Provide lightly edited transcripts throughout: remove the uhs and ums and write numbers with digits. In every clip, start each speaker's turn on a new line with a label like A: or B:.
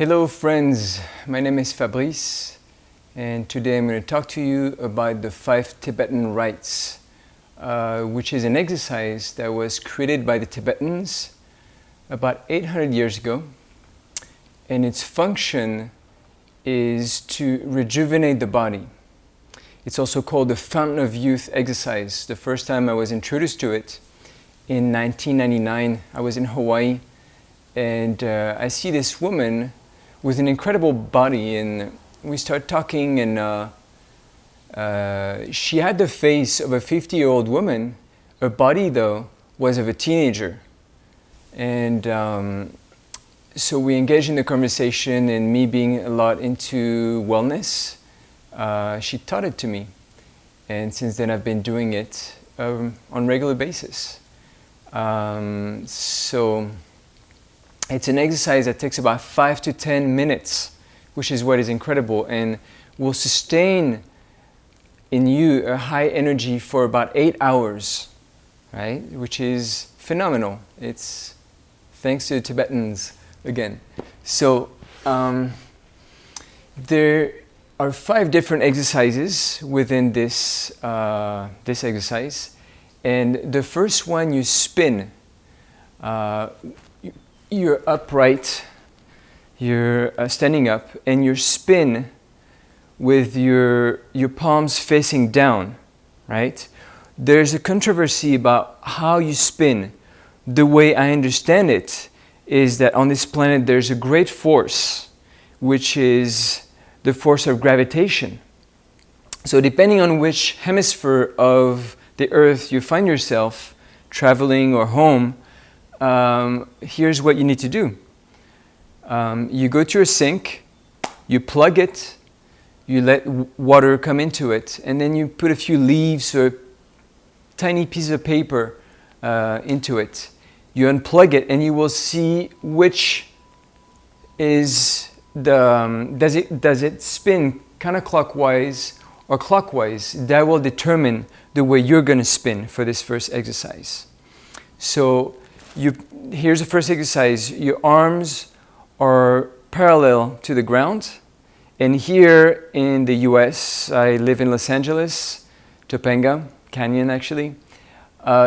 A: Hello friends, my name is Fabrice and today I'm going to talk to you about the 5 Tibetan Rites, which is an exercise that was created by the Tibetans about 800 years ago, and its function is to rejuvenate the body. It's also called the Fountain of Youth exercise. The first time I was introduced to it in 1999, I was in Hawaii, and I see this woman with an incredible body, and we start talking, and she had the face of a 50-year-old woman. Her body, though, was of a teenager. And so we engaged in the conversation, and me being a lot into wellness, she taught it to me. And since then I've been doing it on a regular basis. So it's an exercise that takes about 5 to 10 minutes, which is what is incredible, and will sustain in you a high energy for about 8 hours, right? Which is phenomenal. It's thanks to the Tibetans again. So there are 5 different exercises within this exercise, and the first one you spin. You're upright, you're standing up, and you spin with your palms facing down, right? There's a controversy about how you spin. The way I understand it is that on this planet there's a great force, which is the force of gravitation. So depending on which hemisphere of the earth you find yourself, traveling or home, here's what you need to do. You go to your sink, you plug it, you let water come into it, and then you put a few leaves or a tiny piece of paper into it. You unplug it, and you will see which is does it spin counterclockwise or clockwise. That will determine the way you're going to spin for this first exercise. So here's the first exercise. Your arms are parallel to the ground. And here in the US, I live in Los Angeles, Topanga Canyon actually,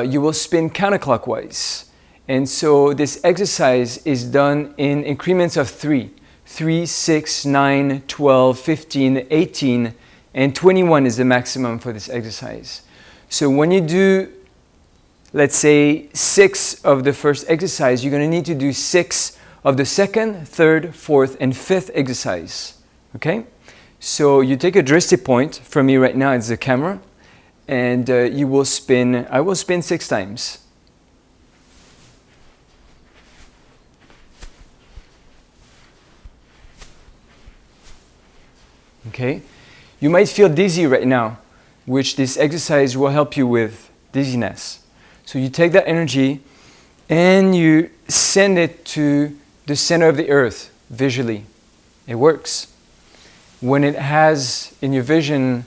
A: you will spin counterclockwise. And so this exercise is done in increments of 3, 6, 9, 12, 15, 18, and 21 is the maximum for this exercise. So when you do, let's say, 6 of the first exercise, you're going to need to do 6 of the second, third, fourth, and fifth exercise. Okay? So you take a drishti point. For me right now, it's the camera. And you will spin, I will spin 6 times. Okay? You might feel dizzy right now, which this exercise will help you with dizziness. So you take that energy and you send it to the center of the earth visually. It works. When it has in your vision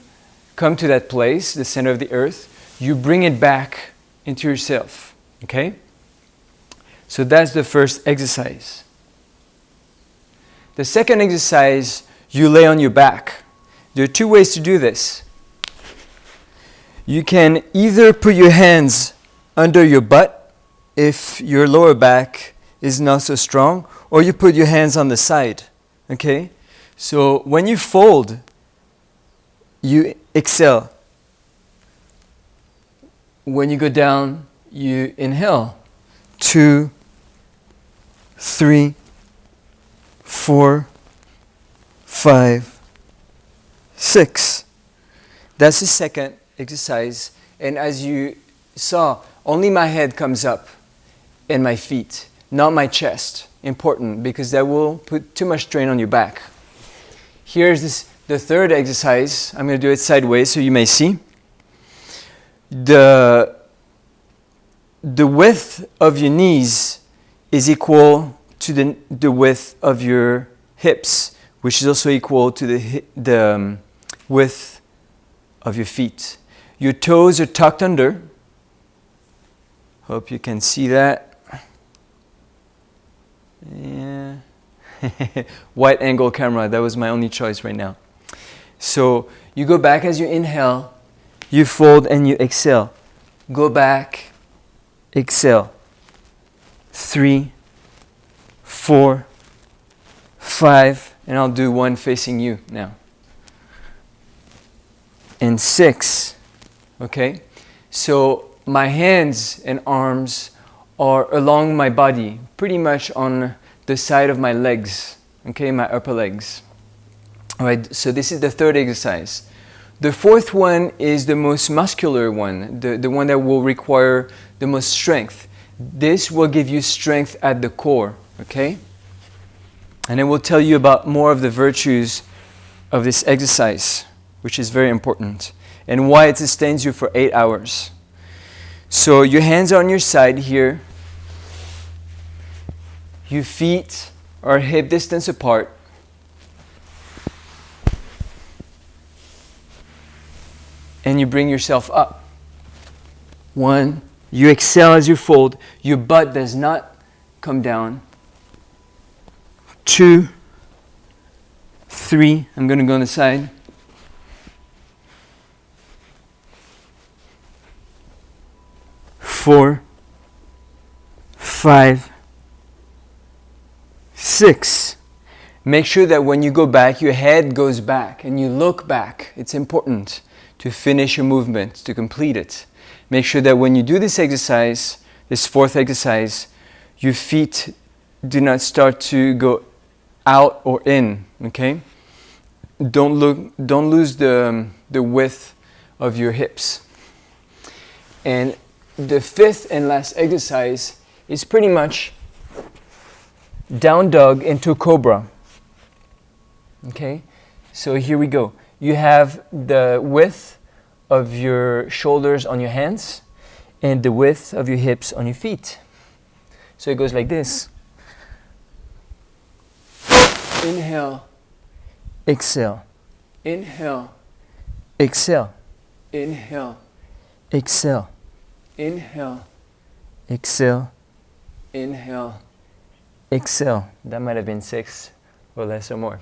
A: come to that place, the center of the earth, you bring it back into yourself. Okay? So that's the first exercise. The second exercise, you lay on your back. There are 2 ways to do this. You can either put your hands under your butt if your lower back is not so strong, or you put your hands on the side. Okay? So when you fold, you exhale. When you go down, you inhale. 2, 3, 4, 5, 6. That's the second exercise. And as you saw, only my head comes up and my feet, not my chest. Important, because that will put too much strain on your back. Here's the third exercise. I'm going to do it sideways so you may see. The width of your knees is equal to the width of your hips, which is also equal to the width of your feet. Your toes are tucked under. Hope you can see that. Yeah. Wide angle camera, that was my only choice right now. So you go back as you inhale, you fold and you exhale. Go back, exhale. 3, 4, 5, and I'll do one facing you now. And 6, okay? So my hands and arms are along my body, pretty much on the side of my legs, okay, my upper legs. All right, so this is the third exercise. The fourth one is the most muscular one, the one that will require the most strength. This will give you strength at the core, okay? And it will tell you about more of the virtues of this exercise, which is very important, and why it sustains you for 8 hours. So your hands are on your side here. Your feet are hip distance apart. And you bring yourself up. 1, you exhale as you fold. Your butt does not come down. 2, 3, I'm going to go on the side. 4, 5, 6. Make sure that when you go back, your head goes back and you look back. It's important to finish your movement, to complete it. Make sure that when you do this exercise, this fourth exercise, your feet do not start to go out or in, okay? Don't lose the width of your hips. And the fifth and last exercise is pretty much down dog into cobra. Okay? So here we go. You have the width of your shoulders on your hands and the width of your hips on your feet. So it goes like this. Inhale. Exhale. Inhale. Exhale. Inhale. Exhale. Inhale. Exhale. Inhale. Exhale. That might have been 6 or less or more.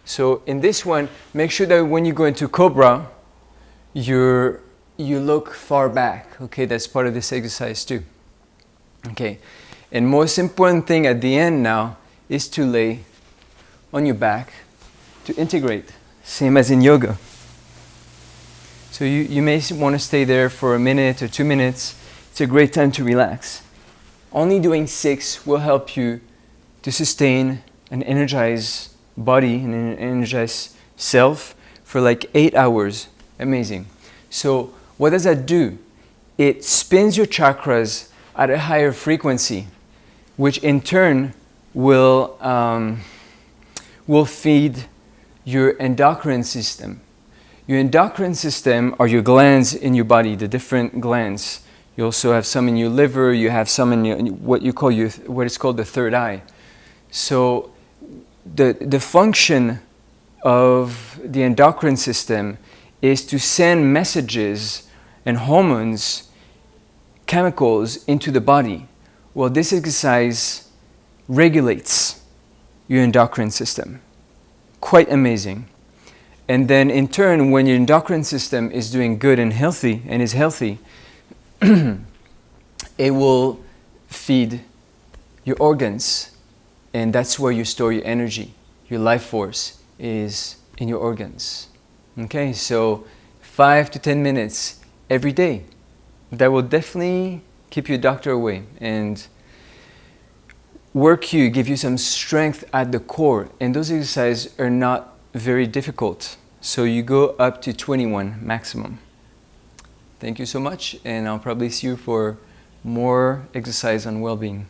A: So in this one, make sure that when you go into cobra, you look far back. Okay, that's part of this exercise too. Okay, and most important thing at the end now is to lay on your back to integrate, same as in yoga. So you may want to stay there for a minute or 2 minutes. It's a great time to relax. Only doing 6 will help you to sustain an energized body and an energized self for like 8 hours. Amazing. So what does that do? It spins your chakras at a higher frequency, which in turn will feed your endocrine system. Your endocrine system are your glands in your body, the different glands. You also have some in your liver, you have some in your, what is called the third eye. So the function of the endocrine system is to send messages and hormones, chemicals into the body. Well, this exercise regulates your endocrine system. Quite amazing. And then in turn, when your endocrine system is doing good and healthy, and is healthy, it will feed your organs. And that's where you store your energy. Your life force is in your organs. Okay, so 5 to 10 minutes every day. That will definitely keep your doctor away and give you some strength at the core. And those exercises are not very difficult. So you go up to 21 maximum. Thank you so much, and I'll probably see you for more exercise on well-being.